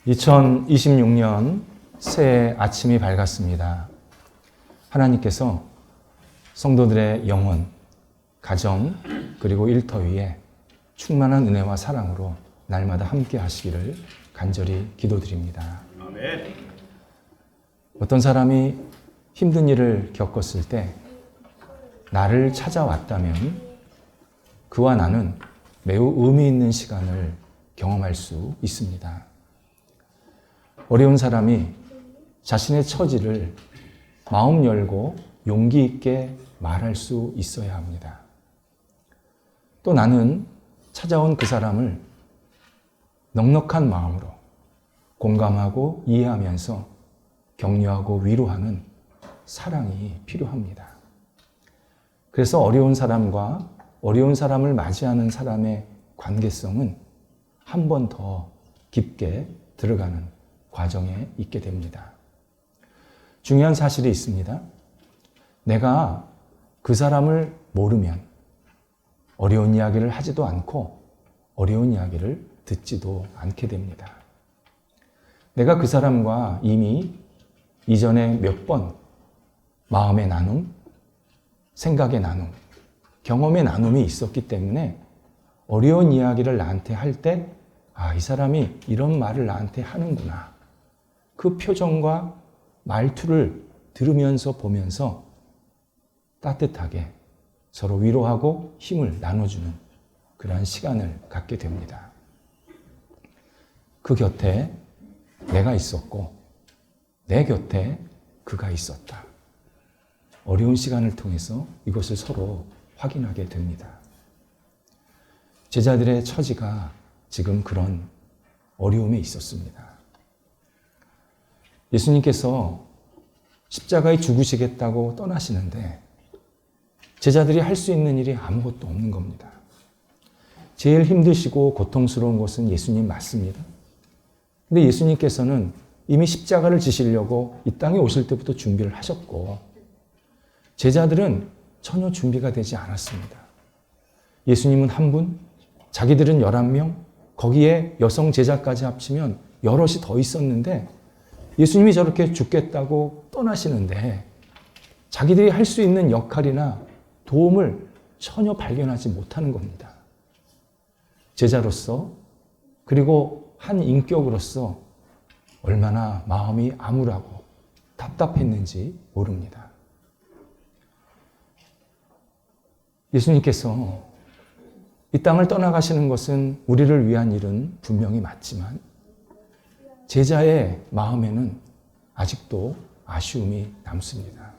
2026년 새해 아침이 밝았습니다. 하나님께서 성도들의 영혼, 가정, 그리고 일터 위에 충만한 은혜와 사랑으로 날마다 함께 하시기를 간절히 기도드립니다. 아멘. 어떤 사람이 힘든 일을 겪었을 때 나를 찾아왔다면 그와 나는 매우 의미 있는 시간을 경험할 수 있습니다. 어려운 사람이 자신의 처지를 마음 열고 용기 있게 말할 수 있어야 합니다. 또 나는 찾아온 그 사람을 넉넉한 마음으로 공감하고 이해하면서 격려하고 위로하는 사랑이 필요합니다. 그래서 어려운 사람과 어려운 사람을 맞이하는 사람의 관계성은 한 번 더 깊게 들어가는 과정에 있게 됩니다. 중요한 사실이 있습니다. 내가 그 사람을 모르면 어려운 이야기를 하지도 않고 어려운 이야기를 듣지도 않게 됩니다. 내가 그 사람과 이미 이전에 몇 번 마음의 나눔, 생각의 나눔, 경험의 나눔이 있었기 때문에 어려운 이야기를 나한테 할 때, 이 사람이 이런 말을 나한테 하는구나. 그 표정과 말투를 들으면서 보면서 따뜻하게 서로 위로하고 힘을 나눠주는 그러한 시간을 갖게 됩니다. 그 곁에 내가 있었고 내 곁에 그가 있었다. 어려운 시간을 통해서 이것을 서로 확인하게 됩니다. 제자들의 처지가 지금 그런 어려움에 있었습니다. 예수님께서 십자가에 죽으시겠다고 떠나시는데 제자들이 할 수 있는 일이 아무것도 없는 겁니다. 제일 힘드시고 고통스러운 것은 예수님 맞습니다. 근데 예수님께서는 이미 십자가를 지시려고 이 땅에 오실 때부터 준비를 하셨고 제자들은 전혀 준비가 되지 않았습니다. 예수님은 한 분, 자기들은 11명, 거기에 여성 제자까지 합치면 여럿이 더 있었는데 예수님이 저렇게 죽겠다고 떠나시는데 자기들이 할 수 있는 역할이나 도움을 전혀 발견하지 못하는 겁니다. 제자로서 그리고 한 인격으로서 얼마나 마음이 암울하고 답답했는지 모릅니다. 예수님께서 이 땅을 떠나가시는 것은 우리를 위한 일은 분명히 맞지만 제자의 마음에는 아직도 아쉬움이 남습니다.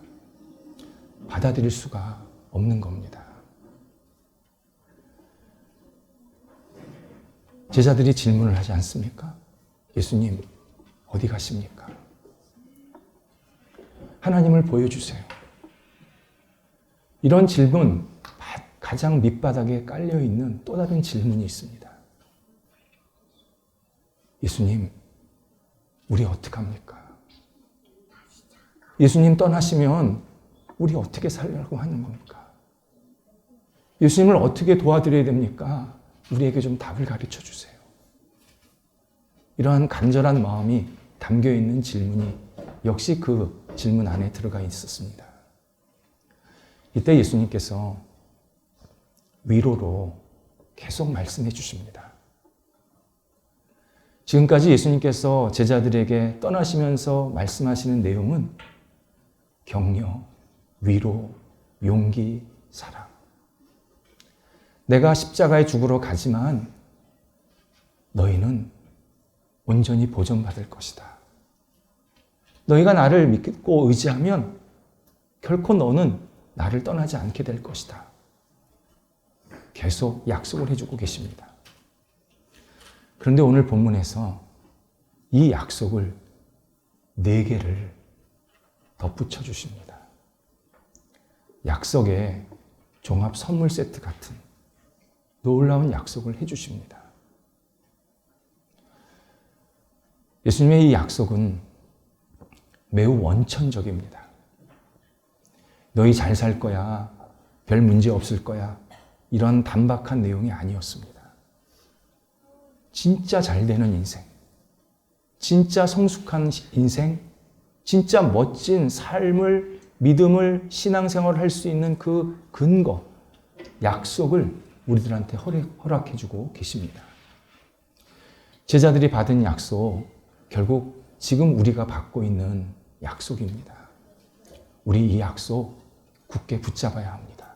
받아들일 수가 없는 겁니다. 제자들이 질문을 하지 않습니까? 예수님, 어디 가십니까? 하나님을 보여주세요. 이런 질문, 가장 밑바닥에 깔려있는 또 다른 질문이 있습니다. 예수님, 우리 어떡합니까? 예수님 떠나시면 우리 어떻게 살려고 하는 겁니까? 예수님을 어떻게 도와드려야 됩니까? 우리에게 좀 답을 가르쳐 주세요. 이러한 간절한 마음이 담겨있는 질문이 역시 그 질문 안에 들어가 있었습니다. 이때 예수님께서 위로로 계속 말씀해 주십니다. 지금까지 예수님께서 제자들에게 떠나시면서 말씀하시는 내용은 격려, 위로, 용기, 사랑. 내가 십자가에 죽으러 가지만 너희는 온전히 보존받을 것이다. 너희가 나를 믿고 의지하면 결코 너는 나를 떠나지 않게 될 것이다. 계속 약속을 해주고 계십니다. 그런데 오늘 본문에서 이 약속을 4개를 덧붙여 주십니다. 약속의 종합 선물 세트 같은 놀라운 약속을 해주십니다. 예수님의 이 약속은 매우 원천적입니다. 너희 잘 살 거야, 별 문제 없을 거야, 이런 단박한 내용이 아니었습니다. 진짜 잘 되는 인생, 진짜 성숙한 인생, 진짜 멋진 삶을, 믿음을, 신앙생활을 할 수 있는 그 근거, 약속을 우리들한테 허락해주고 계십니다. 제자들이 받은 약속, 결국 지금 우리가 받고 있는 약속입니다. 우리 이 약속 굳게 붙잡아야 합니다.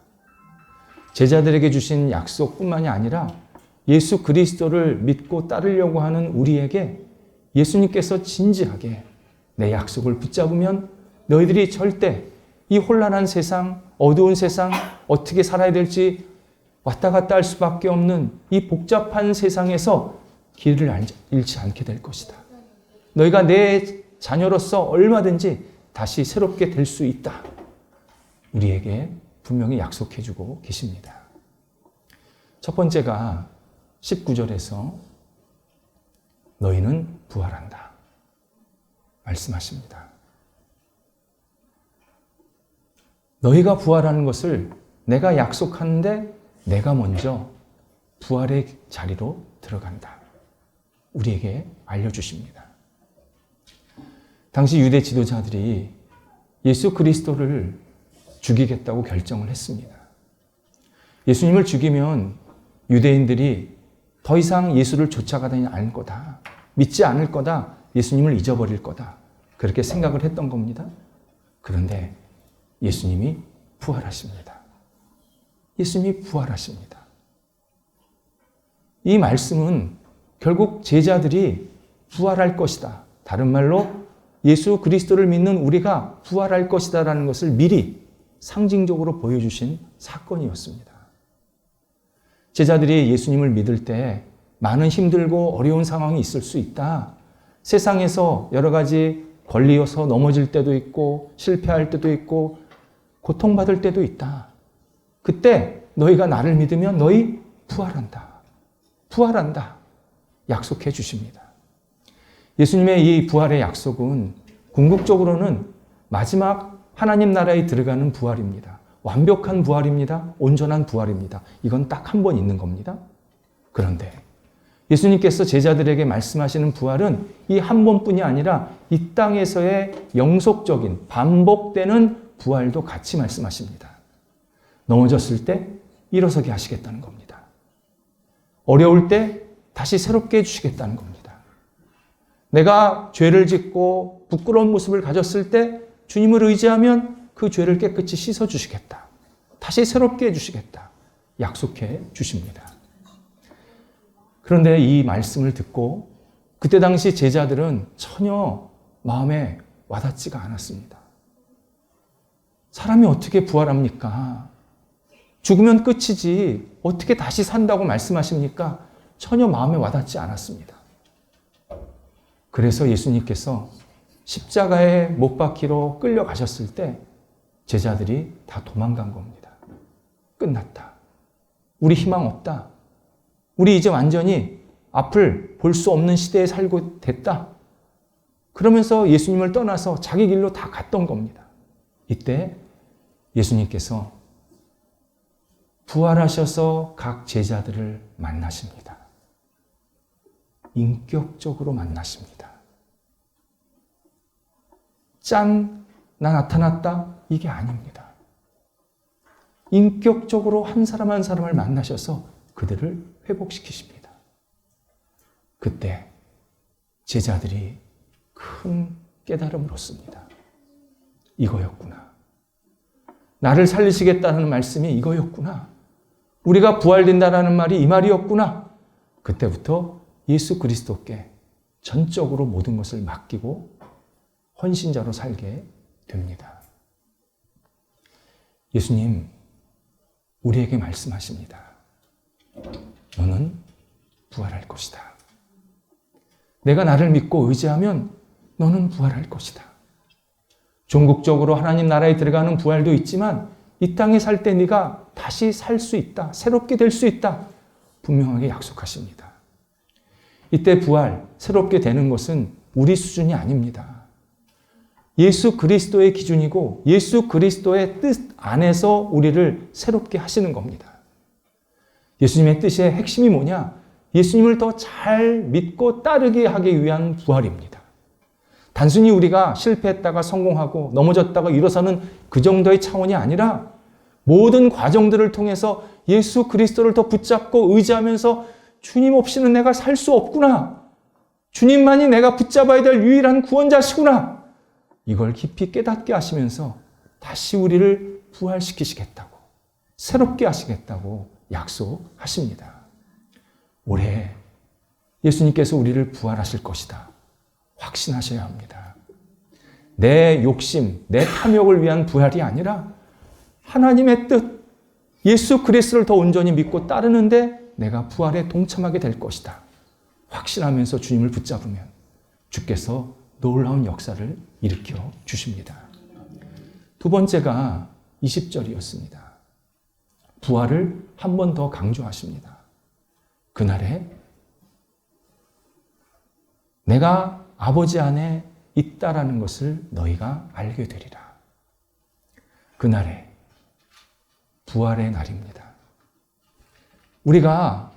제자들에게 주신 약속뿐만이 아니라 예수 그리스도를 믿고 따르려고 하는 우리에게 예수님께서 진지하게 내 약속을 붙잡으면 너희들이 절대 이 혼란한 세상, 어두운 세상, 어떻게 살아야 될지 왔다 갔다 할 수밖에 없는 이 복잡한 세상에서 길을 잃지 않게 될 것이다. 너희가 내 자녀로서 얼마든지 다시 새롭게 될 수 있다. 우리에게 분명히 약속해주고 계십니다. 첫 번째가 19절에서 너희는 부활한다 말씀하십니다. 너희가 부활하는 것을 내가 약속하는데 내가 먼저 부활의 자리로 들어간다. 우리에게 알려주십니다. 당시 유대 지도자들이 예수 그리스도를 죽이겠다고 결정을 했습니다. 예수님을 죽이면 유대인들이 더 이상 예수를 쫓아가지 않을 거다. 믿지 않을 거다. 예수님을 잊어버릴 거다. 그렇게 생각을 했던 겁니다. 그런데 예수님이 부활하십니다. 예수님이 부활하십니다. 이 말씀은 결국 제자들이 부활할 것이다. 다른 말로 예수 그리스도를 믿는 우리가 부활할 것이다 라는 것을 미리 상징적으로 보여주신 사건이었습니다. 제자들이 예수님을 믿을 때 많은 힘들고 어려운 상황이 있을 수 있다. 세상에서 여러 가지 걸리어서 넘어질 때도 있고 실패할 때도 있고 고통받을 때도 있다. 그때 너희가 나를 믿으면 너희 부활한다. 부활한다. 약속해 주십니다. 예수님의 이 부활의 약속은 궁극적으로는 마지막 하나님 나라에 들어가는 부활입니다. 완벽한 부활입니다. 온전한 부활입니다. 이건 딱 한 번 있는 겁니다. 그런데 예수님께서 제자들에게 말씀하시는 부활은 이 한 번뿐이 아니라 이 땅에서의 영속적인 반복되는 부활도 같이 말씀하십니다. 넘어졌을 때 일어서게 하시겠다는 겁니다. 어려울 때 다시 새롭게 해주시겠다는 겁니다. 내가 죄를 짓고 부끄러운 모습을 가졌을 때 주님을 의지하면 그 죄를 깨끗이 씻어주시겠다. 다시 새롭게 해주시겠다. 약속해 주십니다. 그런데 이 말씀을 듣고 그때 당시 제자들은 전혀 마음에 와닿지가 않았습니다. 사람이 어떻게 부활합니까? 죽으면 끝이지 어떻게 다시 산다고 말씀하십니까? 전혀 마음에 와닿지 않았습니다. 그래서 예수님께서 십자가에 못 박히러 끌려가셨을 때 제자들이 다 도망간 겁니다. 끝났다. 우리 희망 없다. 우리 이제 완전히 앞을 볼 수 없는 시대에 살고 됐다. 그러면서 예수님을 떠나서 자기 길로 다 갔던 겁니다. 이때 예수님께서 부활하셔서 각 제자들을 만나십니다. 인격적으로 만나십니다. 짠, 나 나타났다? 이게 아닙니다. 인격적으로 한 사람 한 사람을 만나셔서 그들을 회복시키십니다. 그때 제자들이 큰 깨달음을 얻습니다. 이거였구나. 나를 살리시겠다는 말씀이 이거였구나. 우리가 부활된다라는 말이 이 말이었구나. 그때부터 예수 그리스도께 전적으로 모든 것을 맡기고 헌신자로 살게 됩니다. 예수님, 우리에게 말씀하십니다. 너는 부활할 것이다. 내가 나를 믿고 의지하면 너는 부활할 것이다. 종국적으로 하나님 나라에 들어가는 부활도 있지만 이 땅에 살 때 네가 다시 살 수 있다. 새롭게 될 수 있다. 분명하게 약속하십니다. 이때 부활, 새롭게 되는 것은 우리 수준이 아닙니다. 예수 그리스도의 기준이고 예수 그리스도의 뜻 안에서 우리를 새롭게 하시는 겁니다. 예수님의 뜻의 핵심이 뭐냐? 예수님을 더 잘 믿고 따르게 하기 위한 부활입니다. 단순히 우리가 실패했다가 성공하고 넘어졌다가 일어서는 그 정도의 차원이 아니라 모든 과정들을 통해서 예수 그리스도를 더 붙잡고 의지하면서 주님 없이는 내가 살 수 없구나. 주님만이 내가 붙잡아야 될 유일한 구원자시구나. 이걸 깊이 깨닫게 하시면서 다시 우리를 부활시키시겠다고, 새롭게 하시겠다고 약속하십니다. 올해 예수님께서 우리를 부활하실 것이다. 확신하셔야 합니다. 내 욕심, 내 탐욕을 위한 부활이 아니라 하나님의 뜻, 예수 그리스도를 더 온전히 믿고 따르는데 내가 부활에 동참하게 될 것이다. 확신하면서 주님을 붙잡으면 주께서 놀라운 역사를 일으켜 주십니다. 두 번째가 20절이었습니다. 부활을 한 번 더 강조하십니다. 그날에 내가 아버지 안에 있다라는 것을 너희가 알게 되리라. 그날에 부활의 날입니다. 우리가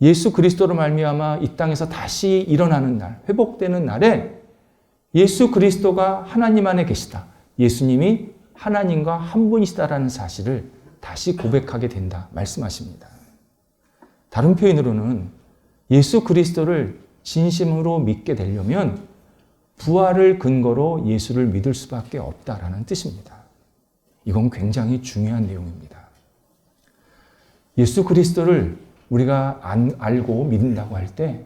예수 그리스도로 말미암아 이 땅에서 다시 일어나는 날, 회복되는 날에 예수 그리스도가 하나님 안에 계시다. 예수님이 하나님과 한 분이시다라는 사실을 다시 고백하게 된다 말씀하십니다. 다른 표현으로는 예수 그리스도를 진심으로 믿게 되려면 부활을 근거로 예수를 믿을 수밖에 없다라는 뜻입니다. 이건 굉장히 중요한 내용입니다. 예수 그리스도를 우리가 알고 믿는다고 할 때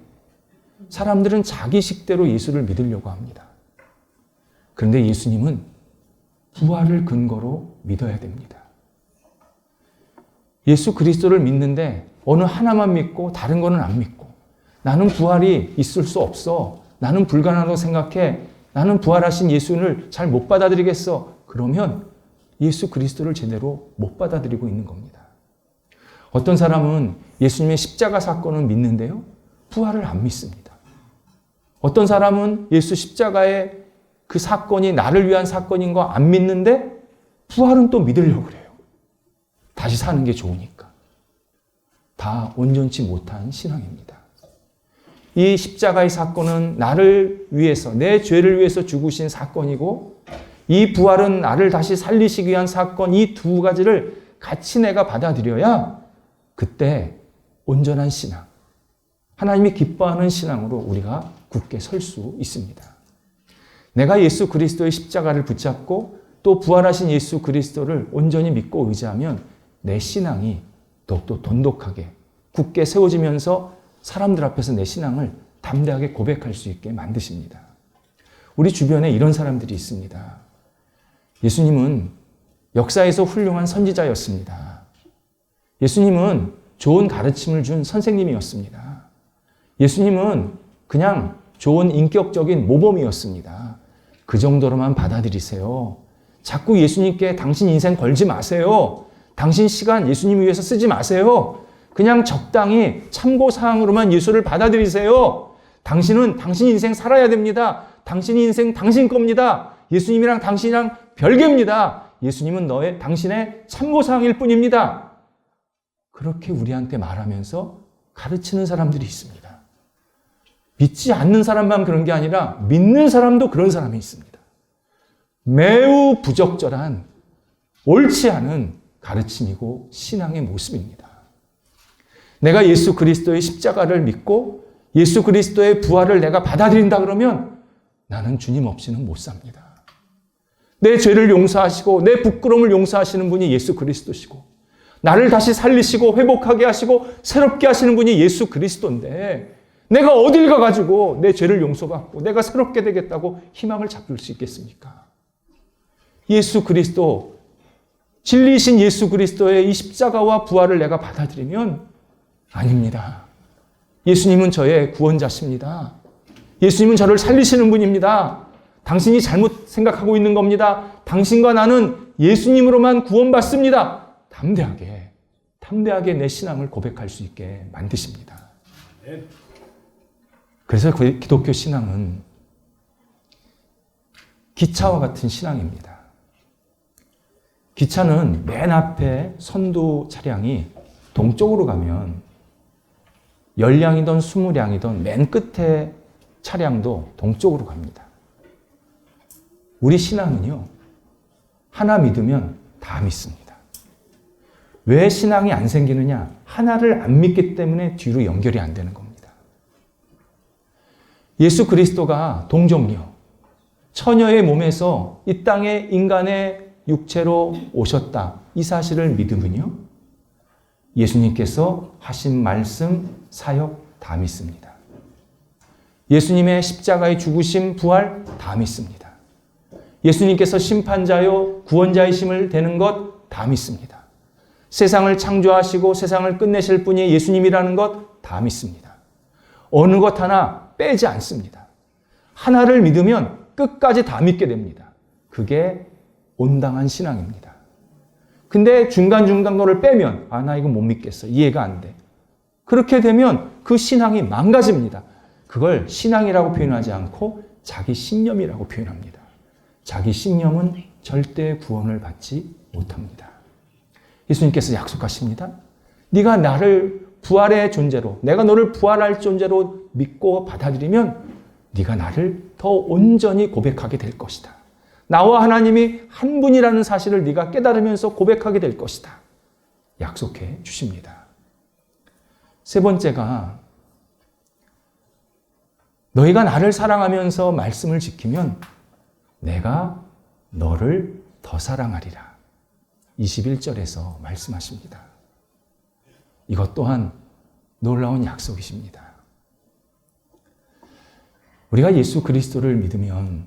사람들은 자기 식대로 예수를 믿으려고 합니다. 그런데 예수님은 부활을 근거로 믿어야 됩니다. 예수 그리스도를 믿는데 어느 하나만 믿고 다른 거는 안 믿고 나는 부활이 있을 수 없어. 나는 불가능하다고 생각해. 나는 부활하신 예수를 잘 못 받아들이겠어. 그러면 예수 그리스도를 제대로 못 받아들이고 있는 겁니다. 어떤 사람은 예수님의 십자가 사건을 믿는데요. 부활을 안 믿습니다. 어떤 사람은 예수 십자가의 그 사건이 나를 위한 사건인 거 안 믿는데 부활은 또 믿으려고 그래요. 다시 사는 게 좋으니까. 다 온전치 못한 신앙입니다. 이 십자가의 사건은 나를 위해서, 내 죄를 위해서 죽으신 사건이고 이 부활은 나를 다시 살리시기 위한 사건, 이 두 가지를 같이 내가 받아들여야 그때 온전한 신앙, 하나님이 기뻐하는 신앙으로 우리가 굳게 설 수 있습니다. 내가 예수 그리스도의 십자가를 붙잡고 또 부활하신 예수 그리스도를 온전히 믿고 의지하면 내 신앙이 더욱더 돈독하게 굳게 세워지면서 사람들 앞에서 내 신앙을 담대하게 고백할 수 있게 만드십니다. 우리 주변에 이런 사람들이 있습니다. 예수님은 역사에서 훌륭한 선지자였습니다. 예수님은 좋은 가르침을 준 선생님이었습니다. 예수님은 그냥 좋은 인격적인 모범이었습니다. 그 정도로만 받아들이세요. 자꾸 예수님께 당신 인생 걸지 마세요. 당신 시간 예수님 위해서 쓰지 마세요. 그냥 적당히 참고사항으로만 예수를 받아들이세요. 당신은 당신 인생 살아야 됩니다. 당신 인생 당신 겁니다. 예수님이랑 당신이랑 별개입니다. 예수님은 당신의 참고사항일 뿐입니다. 그렇게 우리한테 말하면서 가르치는 사람들이 있습니다. 믿지 않는 사람만 그런 게 아니라 믿는 사람도 그런 사람이 있습니다. 매우 부적절한, 옳지 않은 가르침이고 신앙의 모습입니다. 내가 예수 그리스도의 십자가를 믿고 예수 그리스도의 부활을 내가 받아들인다 그러면 나는 주님 없이는 못 삽니다. 내 죄를 용서하시고 내 부끄러움을 용서하시는 분이 예수 그리스도시고 나를 다시 살리시고 회복하게 하시고 새롭게 하시는 분이 예수 그리스도인데 내가 어딜 가가지고 내 죄를 용서받고 내가 새롭게 되겠다고 희망을 잡을 수 있겠습니까? 예수 그리스도, 진리이신 예수 그리스도의 이 십자가와 부활을 내가 받아들이면 아닙니다. 예수님은 저의 구원자십니다. 예수님은 저를 살리시는 분입니다. 당신이 잘못 생각하고 있는 겁니다. 당신과 나는 예수님으로만 구원받습니다. 담대하게 내 신앙을 고백할 수 있게 만드십니다. 그래서 기독교 신앙은 기차와 같은 신앙입니다. 기차는 맨 앞에 선두 차량이 동쪽으로 가면 10량이든 20량이든 맨 끝에 차량도 동쪽으로 갑니다. 우리 신앙은요, 하나 믿으면 다 믿습니다. 왜 신앙이 안 생기느냐? 하나를 안 믿기 때문에 뒤로 연결이 안 되는 겁니다. 예수 그리스도가 동정녀, 처녀의 몸에서 이 땅에 인간의 육체로 오셨다. 이 사실을 믿으면요, 예수님께서 하신 말씀, 사역 다 믿습니다. 예수님의 십자가의 죽으심, 부활 다 믿습니다. 예수님께서 심판자요 구원자이심을 되는 것 다 믿습니다. 세상을 창조하시고 세상을 끝내실 분이 예수님이라는 것 다 믿습니다. 어느 것 하나 빼지 않습니다. 하나를 믿으면 끝까지 다 믿게 됩니다. 그게 온당한 신앙입니다. 근데 중간중간 거를 빼면 나 이거 못 믿겠어. 이해가 안 돼. 그렇게 되면 그 신앙이 망가집니다. 그걸 신앙이라고 표현하지 않고 자기 신념이라고 표현합니다. 자기 신념은 절대 구원을 받지 못합니다. 예수님께서 약속하십니다. 네가 나를 부활의 존재로, 내가 너를 부활할 존재로 믿고 받아들이면 네가 나를 더 온전히 고백하게 될 것이다. 나와 하나님이 한 분이라는 사실을 네가 깨달으면서 고백하게 될 것이다. 약속해 주십니다. 세 번째가, 너희가 나를 사랑하면서 말씀을 지키면 내가 너를 더 사랑하리라. 21절에서 말씀하십니다. 이것 또한 놀라운 약속이십니다. 우리가 예수 그리스도를 믿으면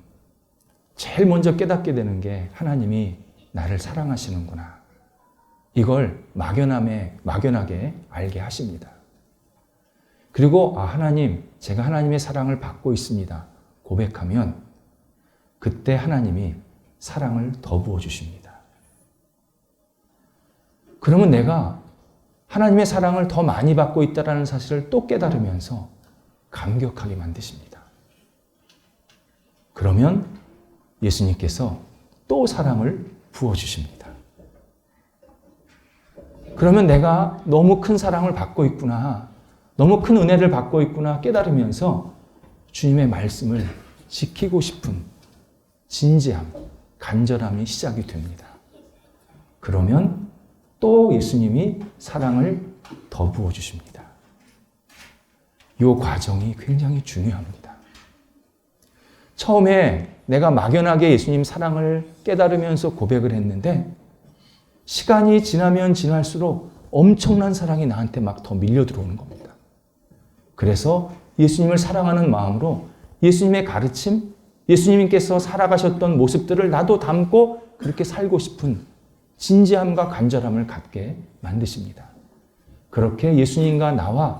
제일 먼저 깨닫게 되는 게 하나님이 나를 사랑하시는구나. 이걸 막연하게 알게 하십니다. 그리고 하나님, 제가 하나님의 사랑을 받고 있습니다. 고백하면 그때 하나님이 사랑을 더 부어주십니다. 그러면 내가 하나님의 사랑을 더 많이 받고 있다는 사실을 또 깨달으면서 감격하게 만드십니다. 그러면 예수님께서 또 사랑을 부어주십니다. 그러면 내가 너무 큰 사랑을 받고 있구나, 너무 큰 은혜를 받고 있구나 깨달으면서 주님의 말씀을 지키고 싶은 진지함, 간절함이 시작이 됩니다. 그러면 또 예수님이 사랑을 더 부어주십니다. 이 과정이 굉장히 중요합니다. 처음에 내가 막연하게 예수님 사랑을 깨달으면서 고백을 했는데 시간이 지나면 지날수록 엄청난 사랑이 나한테 막 더 밀려 들어오는 겁니다. 그래서 예수님을 사랑하는 마음으로 예수님의 가르침, 예수님께서 살아가셨던 모습들을 나도 담고 그렇게 살고 싶은 진지함과 간절함을 갖게 만드십니다. 그렇게 예수님과 나와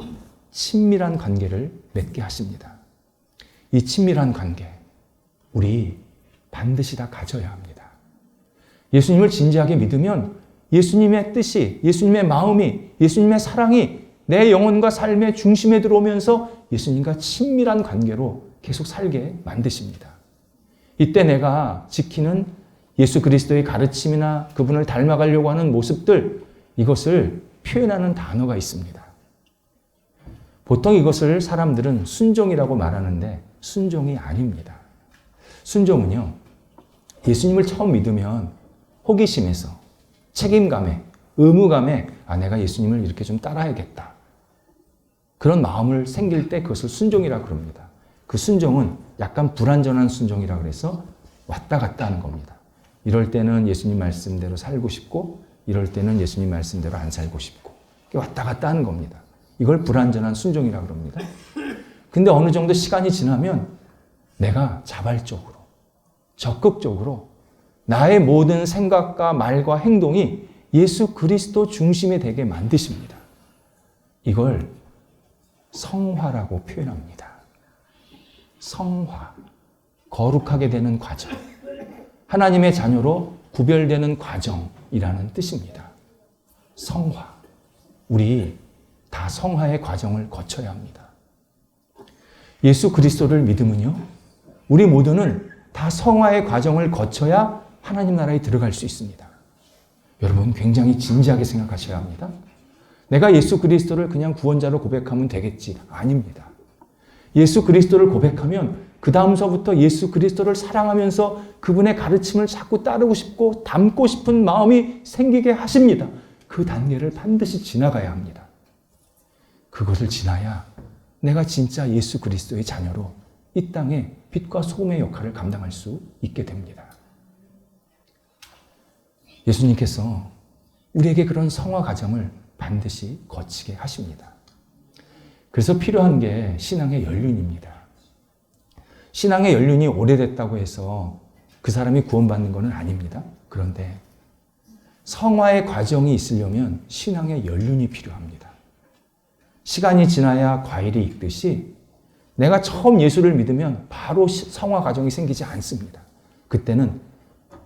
친밀한 관계를 맺게 하십니다. 이 친밀한 관계, 우리 반드시 다 가져야 합니다. 예수님을 진지하게 믿으면 예수님의 뜻이, 예수님의 마음이, 예수님의 사랑이 내 영혼과 삶의 중심에 들어오면서 예수님과 친밀한 관계로 계속 살게 만드십니다. 이때 내가 지키는 예수 그리스도의 가르침이나 그분을 닮아가려고 하는 모습들, 이것을 표현하는 단어가 있습니다. 보통 이것을 사람들은 순종이라고 말하는데 순종이 아닙니다. 순종은요, 예수님을 처음 믿으면 호기심에서, 책임감에, 의무감에 내가 예수님을 이렇게 좀 따라야겠다. 그런 마음을 생길 때 그것을 순종이라고 그럽니다. 그 순종은 약간 불완전한 순종이라고 해서 왔다 갔다 하는 겁니다. 이럴 때는 예수님 말씀대로 살고 싶고 이럴 때는 예수님 말씀대로 안 살고 싶고 왔다 갔다 하는 겁니다. 이걸 불완전한 순종이라고 그럽니다. 근데 어느 정도 시간이 지나면 내가 자발적으로, 적극적으로 나의 모든 생각과 말과 행동이 예수 그리스도 중심이 되게 만드십니다. 이걸 성화라고 표현합니다. 성화, 거룩하게 되는 과정, 하나님의 자녀로 구별되는 과정이라는 뜻입니다. 성화, 우리 다 성화의 과정을 거쳐야 합니다. 예수 그리스도를 믿으면요, 우리 모두는 다 성화의 과정을 거쳐야 하나님 나라에 들어갈 수 있습니다. 여러분 굉장히 진지하게 생각하셔야 합니다. 내가 예수 그리스도를 그냥 구원자로 고백하면 되겠지. 아닙니다. 예수 그리스도를 고백하면 그 다음서부터 예수 그리스도를 사랑하면서 그분의 가르침을 자꾸 따르고 싶고 닮고 싶은 마음이 생기게 하십니다. 그 단계를 반드시 지나가야 합니다. 그것을 지나야 내가 진짜 예수 그리스도의 자녀로 이 땅에 빛과 소금의 역할을 감당할 수 있게 됩니다. 예수님께서 우리에게 그런 성화 과정을 반드시 거치게 하십니다. 그래서 필요한 게 신앙의 연륜입니다. 신앙의 연륜이 오래됐다고 해서 그 사람이 구원받는 것은 아닙니다. 그런데 성화의 과정이 있으려면 신앙의 연륜이 필요합니다. 시간이 지나야 과일이 익듯이 내가 처음 예수를 믿으면 바로 성화 과정이 생기지 않습니다. 그때는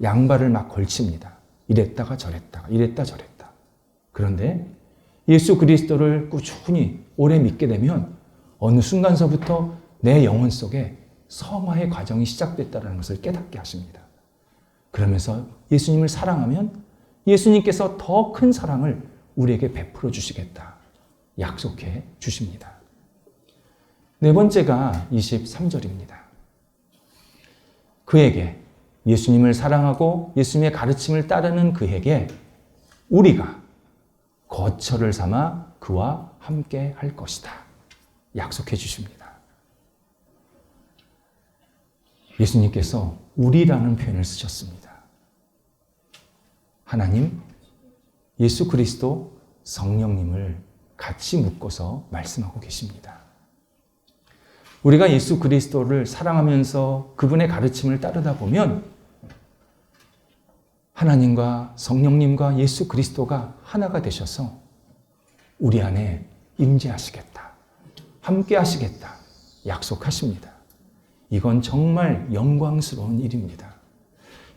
양발을 막 걸칩니다. 이랬다가 저랬다가 이랬다 저랬다. 그런데 예수 그리스도를 꾸준히 오래 믿게 되면 어느 순간서부터 내 영혼 속에 성화의 과정이 시작됐다는 것을 깨닫게 하십니다. 그러면서 예수님을 사랑하면 예수님께서 더 큰 사랑을 우리에게 베풀어 주시겠다 약속해 주십니다. 네 번째가 23절입니다. 그에게, 예수님을 사랑하고 예수님의 가르침을 따르는 그에게 우리가 거처를 삼아 그와 함께 할 것이다 약속해 주십니다. 예수님께서 우리라는 표현을 쓰셨습니다. 하나님, 예수 그리스도, 성령님을 같이 묶어서 말씀하고 계십니다. 우리가 예수 그리스도를 사랑하면서 그분의 가르침을 따르다 보면 하나님과 성령님과 예수 그리스도가 하나가 되셔서 우리 안에 임재하시겠다, 함께 하시겠다 약속하십니다. 이건 정말 영광스러운 일입니다.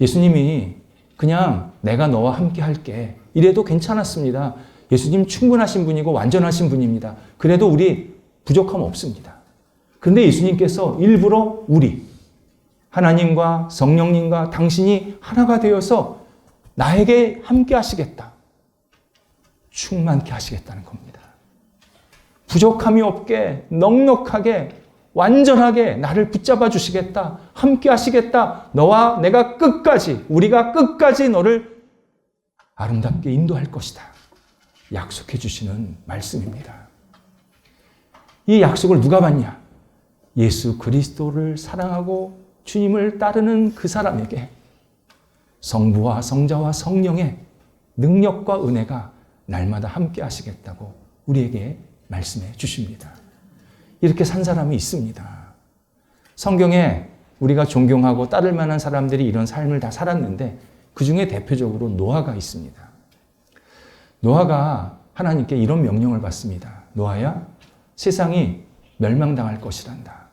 예수님이 그냥 내가 너와 함께 할게 이래도 괜찮았습니다. 예수님 충분하신 분이고 완전하신 분입니다. 그래도 우리 부족함 없습니다. 그런데 예수님께서 일부러 우리, 하나님과 성령님과 당신이 하나가 되어서 나에게 함께 하시겠다, 충만케 하시겠다는 겁니다. 부족함이 없게 넉넉하게 완전하게 나를 붙잡아 주시겠다, 함께 하시겠다, 너와 내가 끝까지, 우리가 끝까지 너를 아름답게 인도할 것이다 약속해 주시는 말씀입니다. 이 약속을 누가 받냐? 예수 그리스도를 사랑하고 주님을 따르는 그 사람에게 성부와 성자와 성령의 능력과 은혜가 날마다 함께 하시겠다고 우리에게 말씀해 주십니다. 이렇게 산 사람이 있습니다. 성경에 우리가 존경하고 따를 만한 사람들이 이런 삶을 다 살았는데 그 중에 대표적으로 노아가 있습니다. 노아가 하나님께 이런 명령을 받습니다. 노아야, 세상이 멸망당할 것이란다.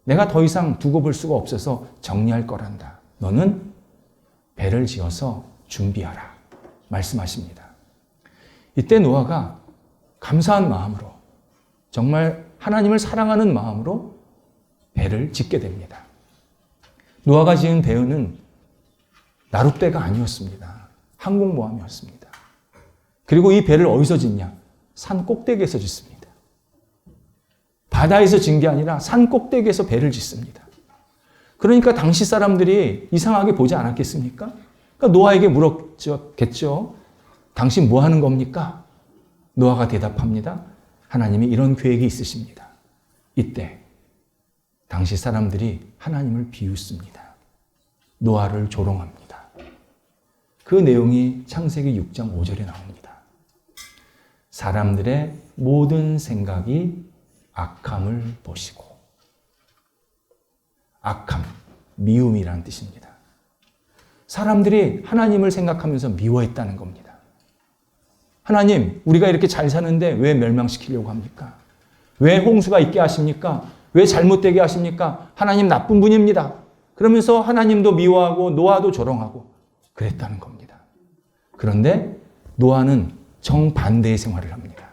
내가 더 이상 두고 볼 수가 없어서 정리할 거란다. 너는 배를 지어서 준비하라 말씀하십니다. 이때 노아가 감사한 마음으로, 정말 하나님을 사랑하는 마음으로 배를 짓게 됩니다. 노아가 지은 배는 나룻배가 아니었습니다. 항공모함이었습니다. 그리고 이 배를 어디서 짓냐? 산 꼭대기에서 짓습니다. 바다에서 짓는 게 아니라 산 꼭대기에서 배를 짓습니다. 그러니까 당시 사람들이 이상하게 보지 않았겠습니까? 그러니까 노아에게 물었겠죠. 당신 뭐 하는 겁니까? 노아가 대답합니다. 하나님이 이런 계획이 있으십니다. 이때 당시 사람들이 하나님을 비웃습니다. 노아를 조롱합니다. 그 내용이 창세기 6장 5절에 나옵니다. 사람들의 모든 생각이 악함을 보시고, 악함, 미움이라는 뜻입니다. 사람들이 하나님을 생각하면서 미워했다는 겁니다. 하나님, 우리가 이렇게 잘 사는데 왜 멸망시키려고 합니까? 왜 홍수가 있게 하십니까? 왜 잘못되게 하십니까? 하나님 나쁜 분입니다. 그러면서 하나님도 미워하고 노아도 조롱하고 그랬다는 겁니다. 그런데 노아는 정반대의 생활을 합니다.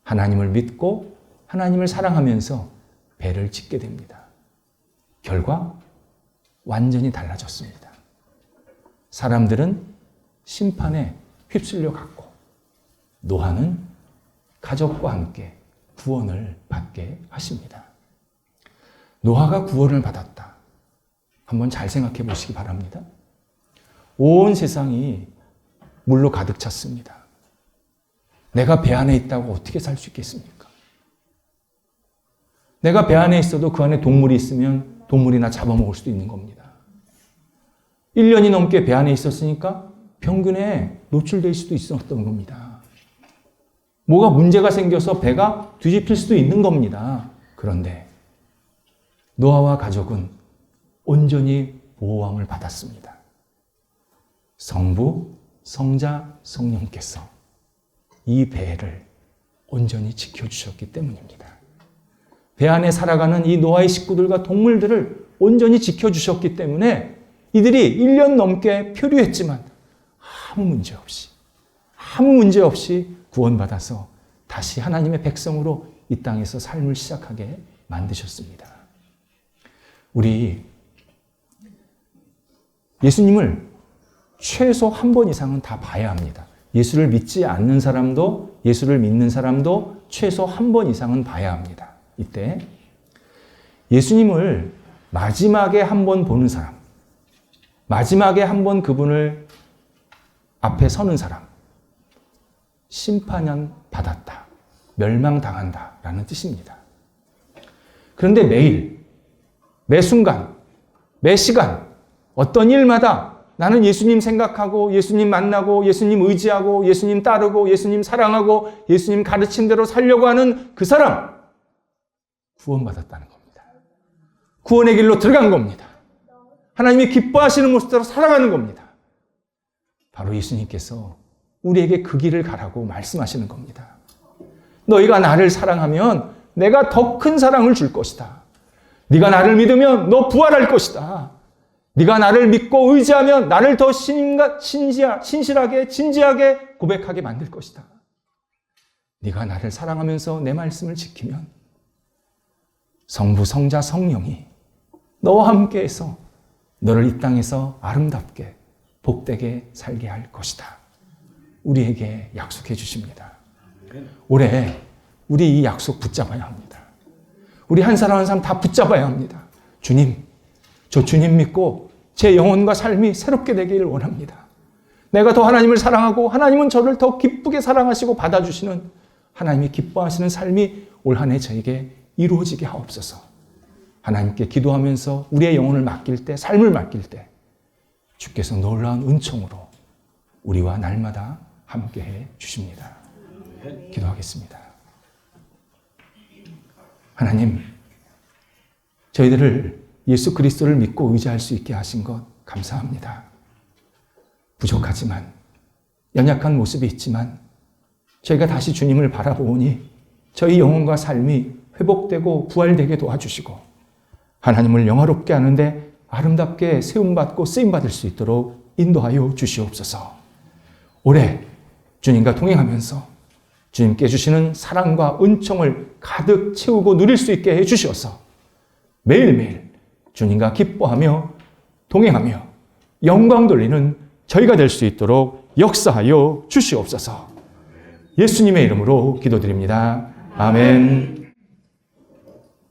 하나님을 믿고 하나님을 사랑하면서 배를 짓게 됩니다. 결과 완전히 달라졌습니다. 사람들은 심판에 휩쓸려 갔고 노아는 가족과 함께 구원을 받게 하십니다. 노아가 구원을 받았다. 한번 잘 생각해 보시기 바랍니다. 온 세상이 물로 가득 찼습니다. 내가 배 안에 있다고 어떻게 살 수 있겠습니까? 내가 배 안에 있어도 그 안에 동물이 있으면 동물이나 잡아먹을 수도 있는 겁니다. 1년이 넘게 배 안에 있었으니까 병균에 노출될 수도 있었던 겁니다. 뭐가 문제가 생겨서 배가 뒤집힐 수도 있는 겁니다. 그런데 노아와 가족은 온전히 보호함을 받았습니다. 성부, 성자, 성령께서 이 배를 온전히 지켜주셨기 때문입니다. 배 안에 살아가는 이 노아의 식구들과 동물들을 온전히 지켜주셨기 때문에 이들이 1년 넘게 표류했지만 아무 문제 없이 구원받아서 다시 하나님의 백성으로 이 땅에서 삶을 시작하게 만드셨습니다. 우리 예수님을 최소 한 번 이상은 다 봐야 합니다. 예수를 믿지 않는 사람도 예수를 믿는 사람도 최소 한 번 이상은 봐야 합니다. 이때 예수님을 마지막에 한 번 보는 사람, 마지막에 한 번 그분을 앞에 서는 사람, 심판은 받았다, 멸망당한다 라는 뜻입니다. 그런데 매일, 매 순간, 매 시간, 어떤 일마다 나는 예수님 생각하고 예수님 만나고 예수님 의지하고 예수님 따르고 예수님 사랑하고 예수님 가르친 대로 살려고 하는 그 사람, 구원받았다는 겁니다. 구원의 길로 들어간 겁니다. 하나님이 기뻐하시는 모습대로 살아가는 겁니다. 바로 예수님께서 우리에게 그 길을 가라고 말씀하시는 겁니다. 너희가 나를 사랑하면 내가 더 큰 사랑을 줄 것이다. 네가 나를 믿으면 너 부활할 것이다. 네가 나를 믿고 의지하면 나를 더 신실하게 진지하게 고백하게 만들 것이다. 네가 나를 사랑하면서 내 말씀을 지키면 성부, 성자, 성령이 너와 함께해서 너를 이 땅에서 아름답게 복되게 살게 할 것이다. 우리에게 약속해 주십니다. 올해 우리 이 약속 붙잡아야 합니다. 우리 한 사람 한 사람 다 붙잡아야 합니다. 주님, 저 주님 믿고 제 영혼과 삶이 새롭게 되기를 원합니다. 내가 더 하나님을 사랑하고 하나님은 저를 더 기쁘게 사랑하시고 받아주시는 하나님이 기뻐하시는 삶이 올 한 해 저에게 이루어지게 하옵소서. 하나님께 기도하면서 우리의 영혼을 맡길 때, 삶을 맡길 때 주께서 놀라운 은총으로 우리와 날마다 함께해 주십니다. 기도하겠습니다. 하나님, 저희들을 예수 그리스도를 믿고 의지할 수 있게 하신 것 감사합니다. 부족하지만, 연약한 모습이 있지만 저희가 다시 주님을 바라보니 저희 영혼과 삶이 회복되고 부활되게 도와주시고 하나님을 영화롭게 하는데 아름답게 세움받고 쓰임받을 수 있도록 인도하여 주시옵소서. 올해 주님과 동행하면서 주님께 주시는 사랑과 은총을 가득 채우고 누릴 수 있게 해주셔서 매일매일 주님과 기뻐하며 동행하며 영광 돌리는 저희가 될 수 있도록 역사하여 주시옵소서. 예수님의 이름으로 기도드립니다. 아멘.